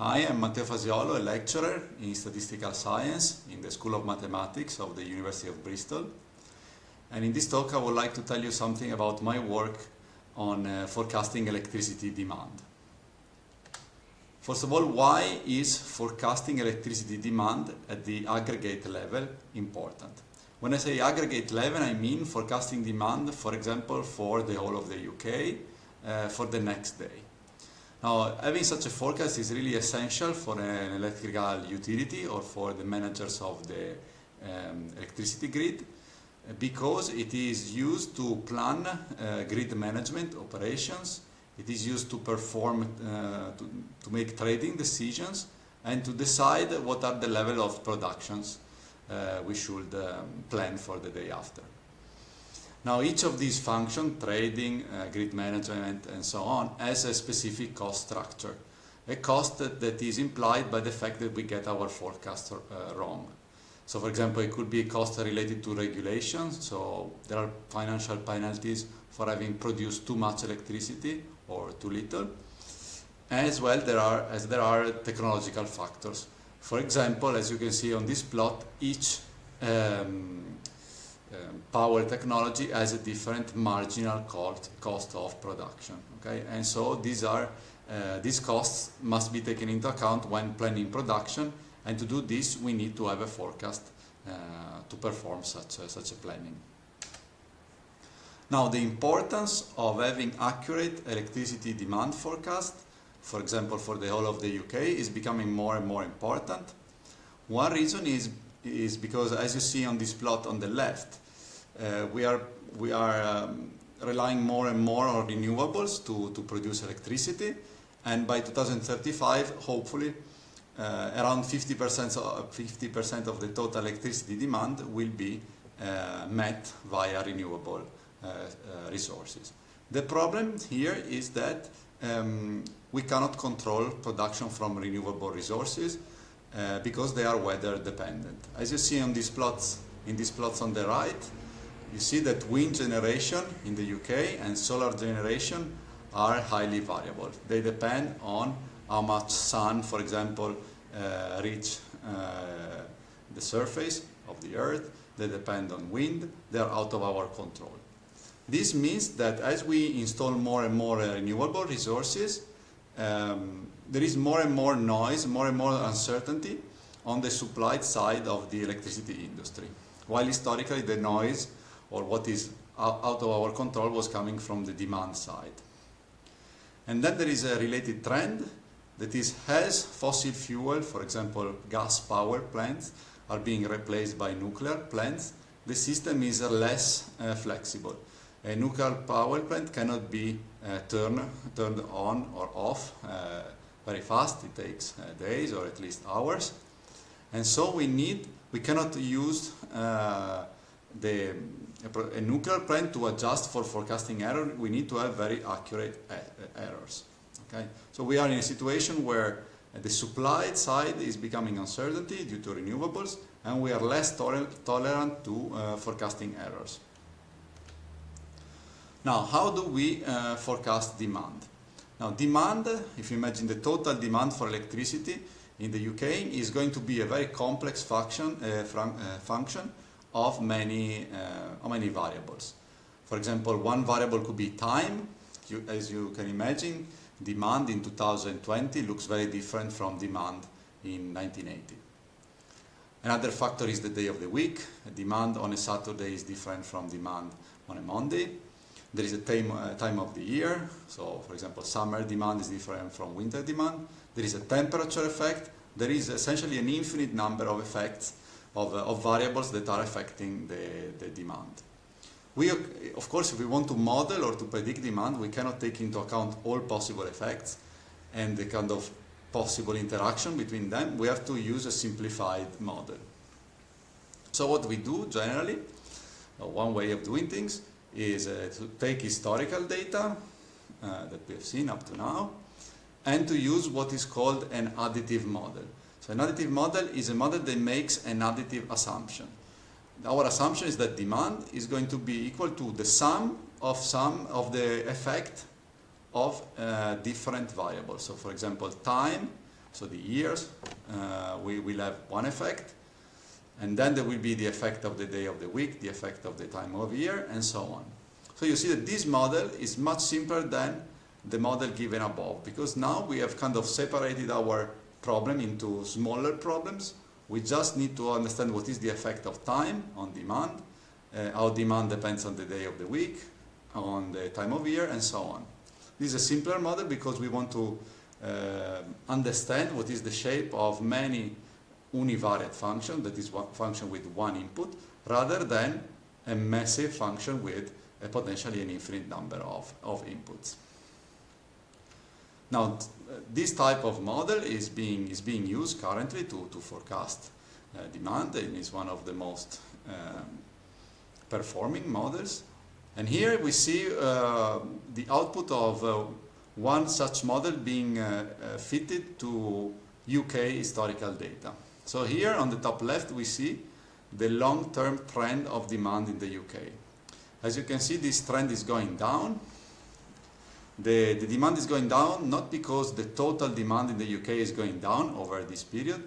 Hi, I'm Matteo Fasiolo, a lecturer in statistical science in the School of Mathematics of the University of Bristol. And in this talk I would like to tell you something about my work on forecasting electricity demand. First of all, why is forecasting electricity demand at the aggregate level important? When I say aggregate level, I mean forecasting demand, for example, for the whole of the UK for the next day. Now, having such a forecast is really essential for an electrical utility or for the managers of the electricity grid, because it is used to plan grid management operations. It is used to perform, to make trading decisions and to decide what are the level of productions we should plan for the day after. Now, each of these functions, trading, grid management and so on, has a specific cost structure, a cost that is implied by the fact that we get our forecast wrong. So, for example, it could be a cost related to regulations, so there are financial penalties for having produced too much electricity or too little. As well, there are technological factors. For example, as you can see on this plot, each power technology has a different marginal cost of production. Okay, and so these costs must be taken into account when planning production, and to do this we need to have a forecast to perform such a planning. Now, the importance of having accurate electricity demand forecast, for example for the whole of the UK, is becoming more and more important. One reason is because, as you see on this plot on the left, we are relying more and more on renewables to produce electricity, and by 2035, hopefully, around 50% of the total electricity demand will be met via renewable resources. The problem here is that we cannot control production from renewable resources because they are weather dependent. As you see on these plots, on the right, you see that wind generation in the UK and solar generation are highly variable. They depend on how much sun, for example, reach the surface of the earth. They depend on wind. They are out of our control. This means that as we install more and more renewable resources, there is more and more noise, more and more uncertainty on the supply side of the electricity industry. While historically the noise, or what is out of our control, was coming from the demand side. And then there is a related trend, that is, as fossil fuel, for example gas power plants, are being replaced by nuclear plants, the system is less flexible. A nuclear power plant cannot be turned on or off very fast. It takes days or at least hours. And so we cannot use a nuclear plant to adjust for forecasting error. We need to have very accurate errors. Okay? So we are in a situation where the supply side is becoming uncertainty due to renewables, and we are less tolerant to forecasting errors. Now, how do we forecast demand? Now, demand, if you imagine the total demand for electricity in the UK, is going to be a very complex function of many variables. For example, one variable could be time. As you can imagine, demand in 2020 looks very different from demand in 1980. Another factor is the day of the week. Demand on a Saturday is different from demand on a Monday. There is a time of the year. So, for example, summer demand is different from winter demand. There is a temperature effect. There is essentially an infinite number of effects of variables that are affecting the demand. Of course, if we want to model or to predict demand, we cannot take into account all possible effects and the kind of possible interaction between them. We have to use a simplified model. So what we do generally, one way of doing things, is to take historical data that we have seen up to now, and to use what is called an additive model. So an additive model is a model that makes an additive assumption. Our assumption is that demand is going to be equal to the sum of the effect of different variables. So, for example, time so the years, we will have one effect. And then there will be the effect of the day of the week, the effect of the time of year, and so on. So you see that this model is much simpler than the model given above, because now we have kind of separated our problem into smaller problems. We just need to understand what is the effect of time on demand, how demand depends on the day of the week, on the time of year, and so on. This is a simpler model because we want to understand what is the shape of many univariate function, that is one function with one input, rather than a massive function with potentially an infinite number of inputs. Now, this type of model is being used currently to forecast demand, and is one of the most performing models. And here we see the output of one such model being fitted to UK historical data. So here on the top left we see the long-term trend of demand in the UK. As you can see, this trend is going down. The demand is going down not because the total demand in the UK is going down over this period,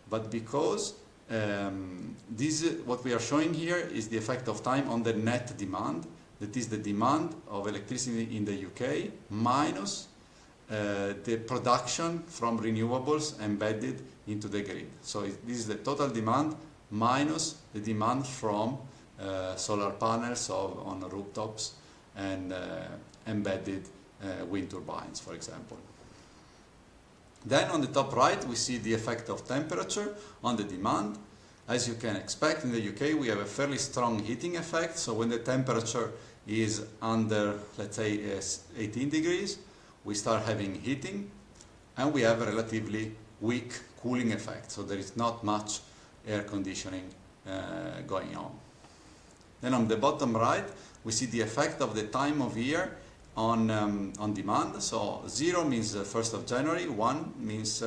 but because what we are showing here is the effect of time on the net demand. That is the demand of electricity in the UK minus the production from renewables embedded into the grid. So this is the total demand minus the demand from solar panels on rooftops and embedded wind turbines, for example. Then on the top right we see the effect of temperature on the demand. As you can expect, in the UK we have a fairly strong heating effect, so when the temperature is under, let's say, 18 degrees, we start having heating, and we have a relatively weak cooling effect, so there is not much air conditioning going on. Then on the bottom right we see the effect of the time of year on demand. So 0 means 1st of January, 1 means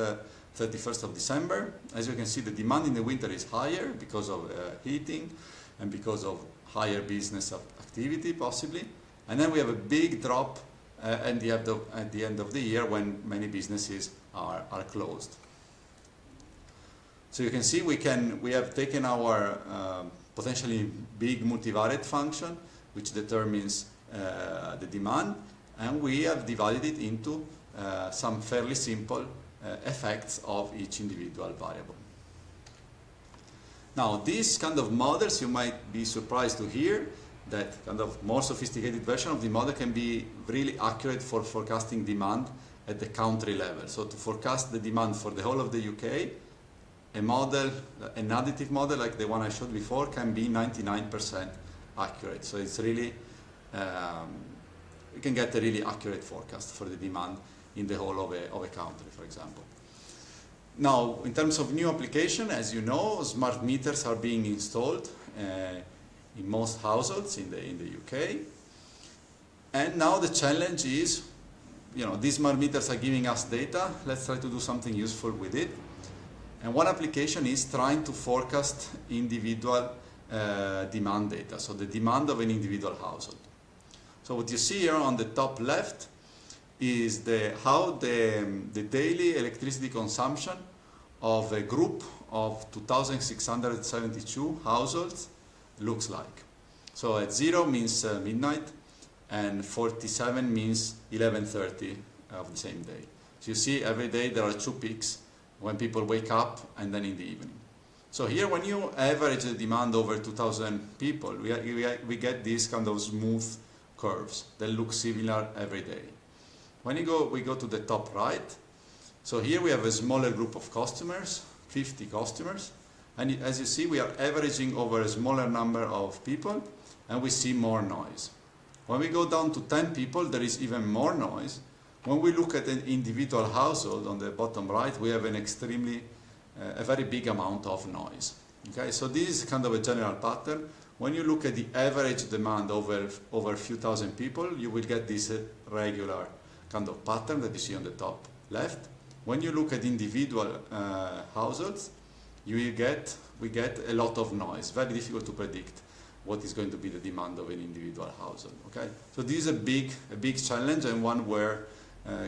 31st of December. As you can see, the demand in the winter is higher because of heating and because of higher business activity possibly. And then we have a big drop at the end of the year when many businesses are closed. So you can see we have taken our potentially big multivariate function, which determines the demand, and we have divided it into some fairly simple effects of each individual variable. Now, these kind of models, you might be surprised to hear that kind of more sophisticated version of the model can be really accurate for forecasting demand at the country level. So to forecast the demand for the whole of the UK, a model, an additive model like the one I showed before, can be 99% accurate. So it's really, you can get a really accurate forecast for the demand in the whole of a country, for example. Now, in terms of new application, as you know, smart meters are being installed in most households in the UK. And now the challenge is, these smart meters are giving us data. Let's try to do something useful with it. And one application is trying to forecast individual demand data, so the demand of an individual household. So what you see here on the top left is how the daily electricity consumption of a group of 2,672 households looks like. So at 0 means midnight, and 47 means 11:30 of the same day. So you see every day there are two peaks, when people wake up and then in the evening. So here when you average the demand over 2,000 people, we get these kind of smooth curves that look similar every day. When we go to the top right, so here we have a smaller group of customers, 50 customers, and as you see we are averaging over a smaller number of people, and we see more noise. When we go down to 10 people, there is even more noise. When we look at an individual household on the bottom right, we have a very big amount of noise. Okay, so this is kind of a general pattern. When you look at the average demand over a few thousand people, you will get this regular kind of pattern that you see on the top left. When you look at individual households, we get a lot of noise. Very difficult to predict what is going to be the demand of an individual household. Okay, so this is a big challenge, and one where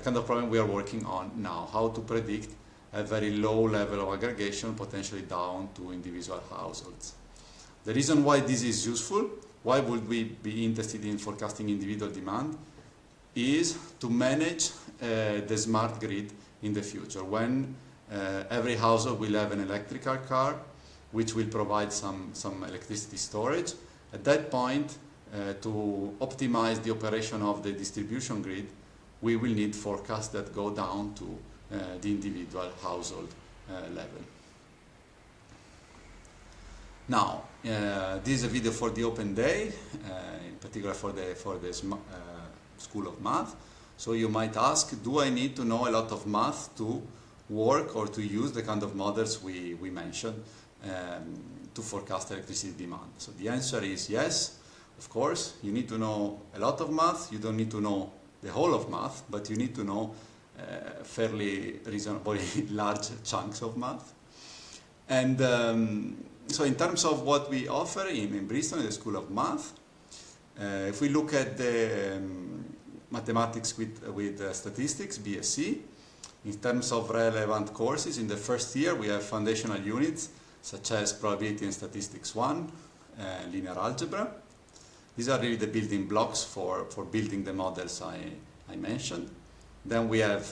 kind of problem we are working on now, how to predict a very low level of aggregation, potentially down to individual households. The reason why this is useful, why would we be interested in forecasting individual demand, is to manage the smart grid in the future, when every household will have an electrical car which will provide some electricity storage. At that point, to optimize the operation of the distribution grid, we will need forecasts that go down to the individual household level. Now, this is a video for the Open Day, in particular for the School of Math. So you might ask, do I need to know a lot of math to work or to use the kind of models we mentioned to forecast electricity demand? So the answer is yes, of course. You need to know a lot of math. You don't need to know the whole of math, but you need to know fairly reasonably large chunks of math. And so in terms of what we offer in Bristol, in the School of Math, if we look at the mathematics with statistics, BSc, in terms of relevant courses, in the first year we have foundational units such as probability and statistics 1, linear algebra. These are really the building blocks for building the models I mentioned. Then we have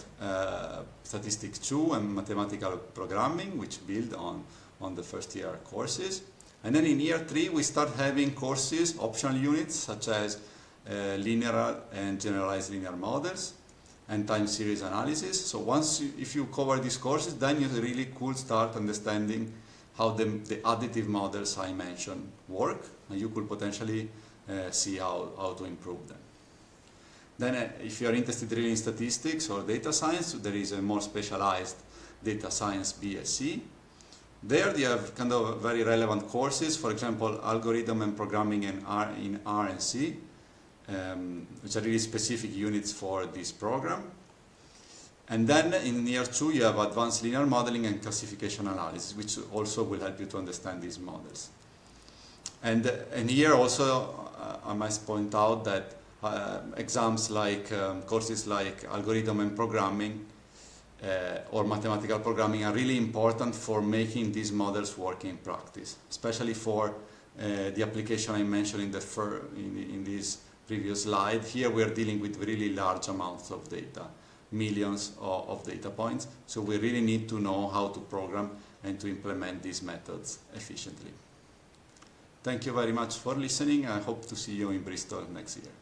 statistics 2 and mathematical programming, which build on the first year courses. And then in year 3 we start having courses, optional units, such as linear and generalized linear models and time series analysis. So if you cover these courses, then you really could start understanding how the additive models I mentioned work, and you could potentially see how to improve them. Then if you are interested really in statistics or data science, there is a more specialized data science BSc. There you have kind of very relevant courses, for example, algorithm and programming in R and C, which are really specific units for this program. And then in year 2 you have advanced linear modeling and classification analysis, which also will help you to understand these models. And here also I must point out that exams like courses like algorithm and programming or mathematical programming are really important for making these models work in practice, especially for the application I mentioned in this previous slide. Here we are dealing with really large amounts of data, millions of data points, so we really need to know how to program and to implement these methods efficiently. Thank you very much for listening. I hope to see you in Bristol next year.